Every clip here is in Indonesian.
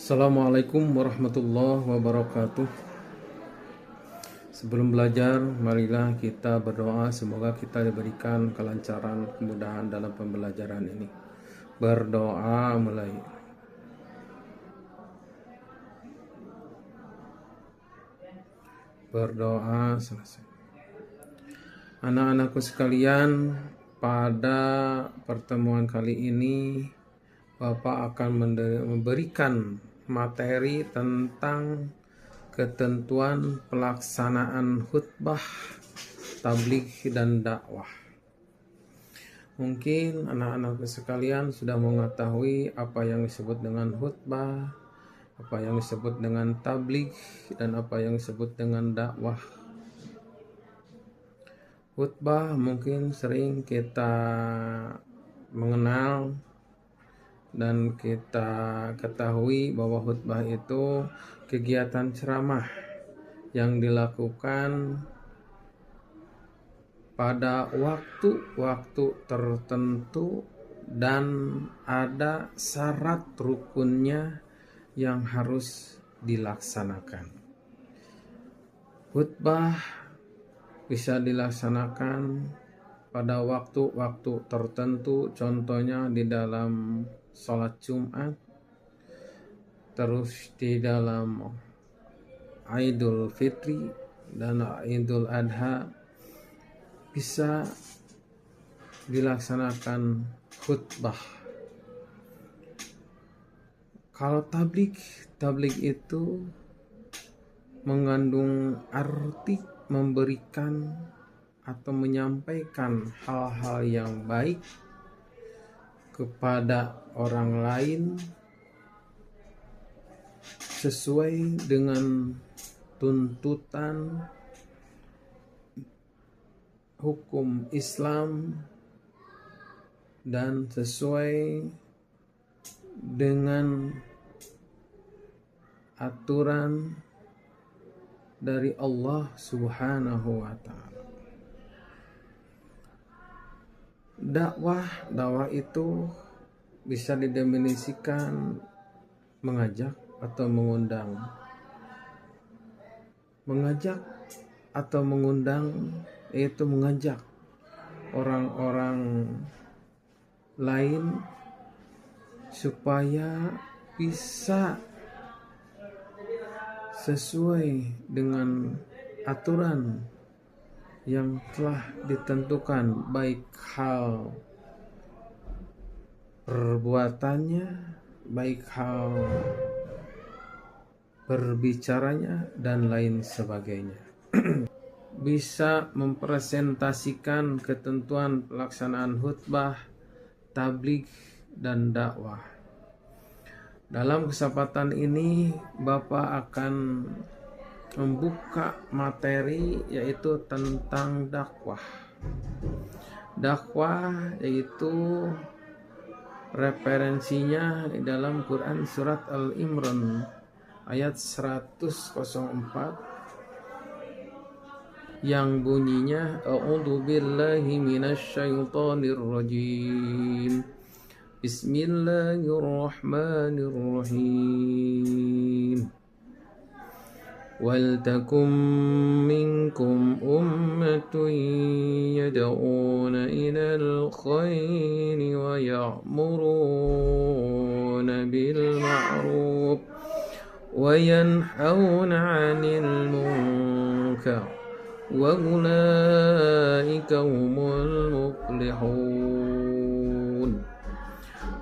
Assalamualaikum warahmatullahi wabarakatuh. Sebelum belajar, marilah kita berdoa semoga kita diberikan kelancaran, kemudahan dalam pembelajaran ini. Berdoa mulai. Berdoa selesai. Anak-anakku sekalian, pada pertemuan kali ini Bapak akan memberikan materi tentang ketentuan pelaksanaan khutbah, tabligh dan dakwah. Mungkin anak-anak sekalian sudah mengetahui apa yang disebut dengan khutbah, apa yang disebut dengan tabligh, dan apa yang disebut dengan dakwah. Khutbah mungkin sering kita mengenal dan kita ketahui bahwa khutbah itu kegiatan ceramah yang dilakukan pada waktu-waktu tertentu dan ada syarat rukunnya yang harus dilaksanakan. Khutbah bisa dilaksanakan pada waktu-waktu tertentu, contohnya di dalam sholat Jumat, terus di dalam Idul Fitri dan Idul Adha bisa dilaksanakan khutbah. Kalau tabligh itu mengandung arti memberikan atau menyampaikan hal-hal yang baik kepada orang lain sesuai dengan tuntutan hukum Islam dan sesuai dengan aturan dari Allah Subhanahu wa Ta'ala. Dakwah itu bisa didefinisikan mengajak atau mengundang. Mengajak atau mengundang yaitu mengajak orang-orang lain supaya bisa sesuai dengan aturan yang telah ditentukan, baik hal perbuatannya, baik hal berbicaranya, dan lain sebagainya. Bisa mempresentasikan ketentuan pelaksanaan khutbah, tabligh, dan dakwah. Dalam kesempatan ini Bapak akan membuka materi yaitu tentang dakwah. Dakwah yaitu referensinya di dalam Quran surat Al-Imran ayat 104 yang bunyinya A'udzu billahi minasyaitonir rajim. Bismillahirrahmanirrahim. Waltakum minkum ummatun yad'una ilal khairi wa ya'muruna bil ma'ruf wa yanhauna 'anil munkar wa ulaika humul muflihun.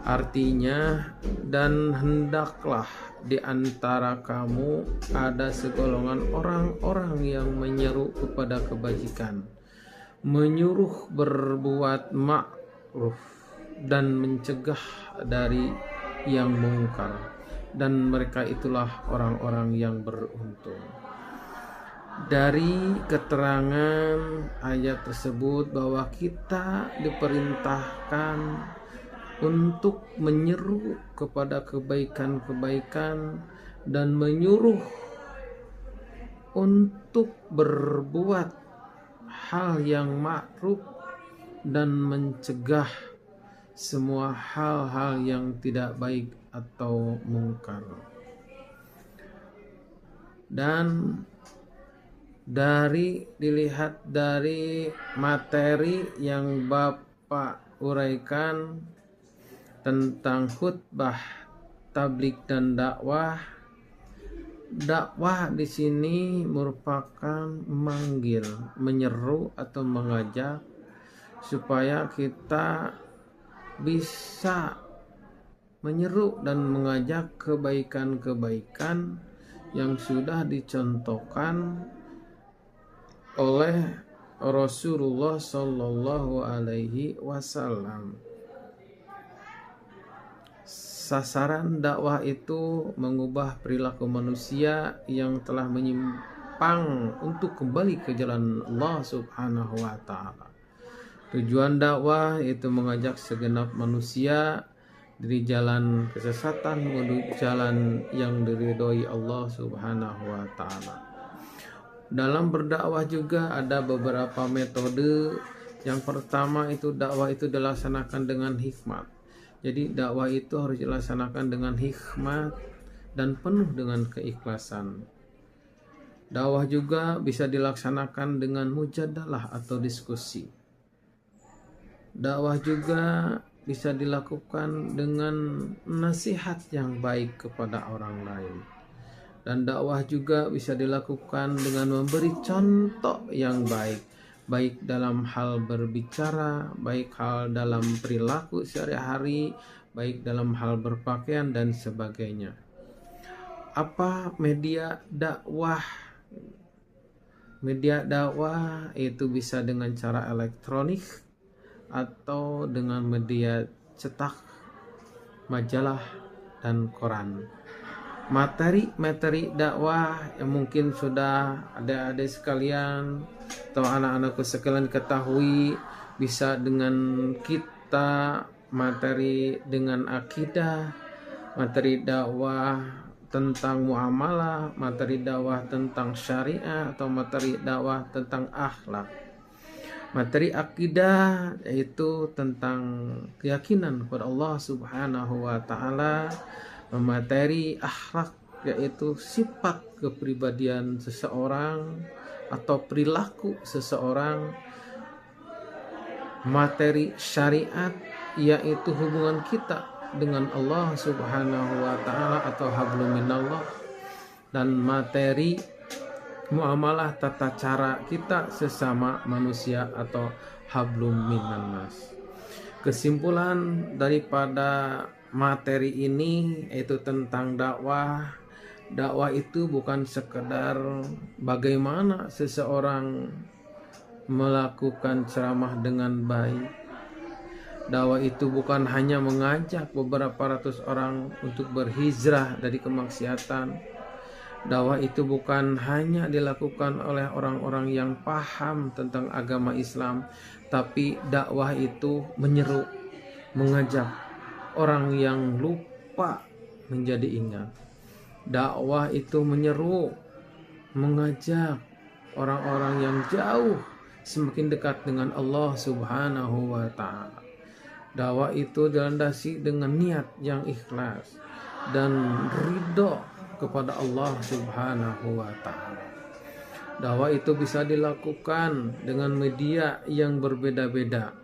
Artinya, dan hendaklah di antara kamu ada segolongan orang-orang yang menyeru kepada kebajikan, menyuruh berbuat ma'ruf dan mencegah dari yang mungkar, dan mereka itulah orang-orang yang beruntung. Dari keterangan ayat tersebut bahwa kita diperintahkan untuk menyeru kepada kebaikan-kebaikan dan menyuruh untuk berbuat hal yang ma'ruf dan mencegah semua hal-hal yang tidak baik atau mungkar. Dan dilihat dari materi yang Bapak uraikan tentang khutbah, tabligh dan dakwah. Dakwah di sini merupakan memanggil, menyeru atau mengajak supaya kita bisa menyeru dan mengajak kebaikan-kebaikan yang sudah dicontohkan oleh Rasulullah Shallallahu Alaihi Wasallam. Sasaran dakwah itu mengubah perilaku manusia yang telah menyimpang untuk kembali ke jalan Allah Subhanahu wa Ta'ala. Tujuan dakwah itu mengajak segenap manusia dari jalan kesesatan menuju jalan yang diridhoi Allah Subhanahu wa Ta'ala. Dalam berdakwah juga ada beberapa metode. Yang pertama itu dakwah itu dilaksanakan dengan hikmat. Jadi dakwah itu harus dilaksanakan dengan hikmat dan penuh dengan keikhlasan. Dakwah juga bisa dilaksanakan dengan mujadalah atau diskusi. Dakwah juga bisa dilakukan dengan nasihat yang baik kepada orang lain. Dan dakwah juga bisa dilakukan dengan memberi contoh yang baik dalam hal berbicara, baik hal dalam perilaku sehari-hari, baik dalam hal berpakaian dan sebagainya. Apa media dakwah? Media dakwah itu bisa dengan cara elektronik atau dengan media cetak, majalah dan koran. Materi dakwah yang mungkin sudah adik-adik sekalian atau anak-anakku sekalian ketahui, bisa dengan kita materi dengan akidah, materi dakwah tentang muamalah, materi dakwah tentang syariah, atau materi dakwah tentang akhlak. Materi akidah yaitu tentang keyakinan kepada Allah Subhanahu wa Ta'ala. Materi akhlak yaitu sifat kepribadian seseorang atau perilaku seseorang. Materi syariat yaitu hubungan kita dengan Allah Subhanahu wa Ta'ala atau hablum minallah. Dan materi muamalah, tata cara kita sesama manusia atau hablum minannas. Kesimpulan daripada materi ini yaitu tentang dakwah. Dakwah itu bukan sekedar bagaimana seseorang melakukan ceramah dengan baik. Dakwah itu bukan hanya mengajak beberapa ratus orang untuk berhijrah dari kemaksiatan. Dakwah itu bukan hanya dilakukan oleh orang-orang yang paham tentang agama Islam, tapi dakwah itu menyeru, mengajak orang yang lupa menjadi ingat. Dakwah itu menyeru, mengajak orang-orang yang jauh semakin dekat dengan Allah Subhanahu wa Ta'ala. Dakwah itu dilandasi dengan niat yang ikhlas dan ridho kepada Allah Subhanahu wa Ta'ala. Dakwah itu bisa dilakukan dengan media yang berbeda-beda.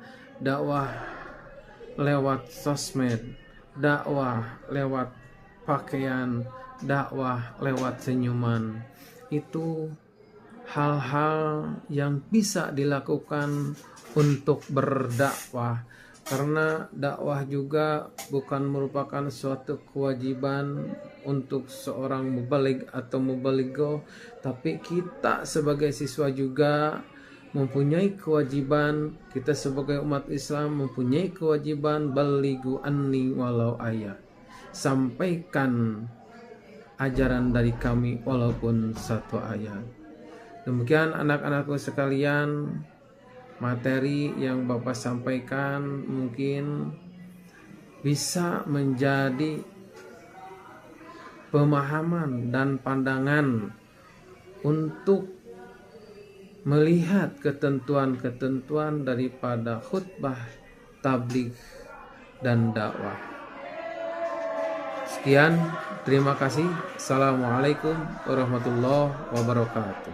Dakwah lewat sosmed, dakwah lewat pakaian, dakwah lewat senyuman. Itu hal-hal yang bisa dilakukan untuk berdakwah, karena dakwah juga bukan merupakan suatu kewajiban untuk seorang mubaligh atau mubaligho, tapi kita sebagai siswa juga mempunyai kewajiban, kita sebagai umat Islam mempunyai kewajiban balighu anni walau ayat, sampaikan ajaran dari kami walaupun satu ayat. Demikian anak-anakku sekalian, materi yang Bapak sampaikan mungkin bisa menjadi pemahaman dan pandangan untuk melihat ketentuan-ketentuan daripada khutbah, tabligh dan dakwah. Sekian, Terima kasih. Assalamualaikum warahmatullahi wabarakatuh.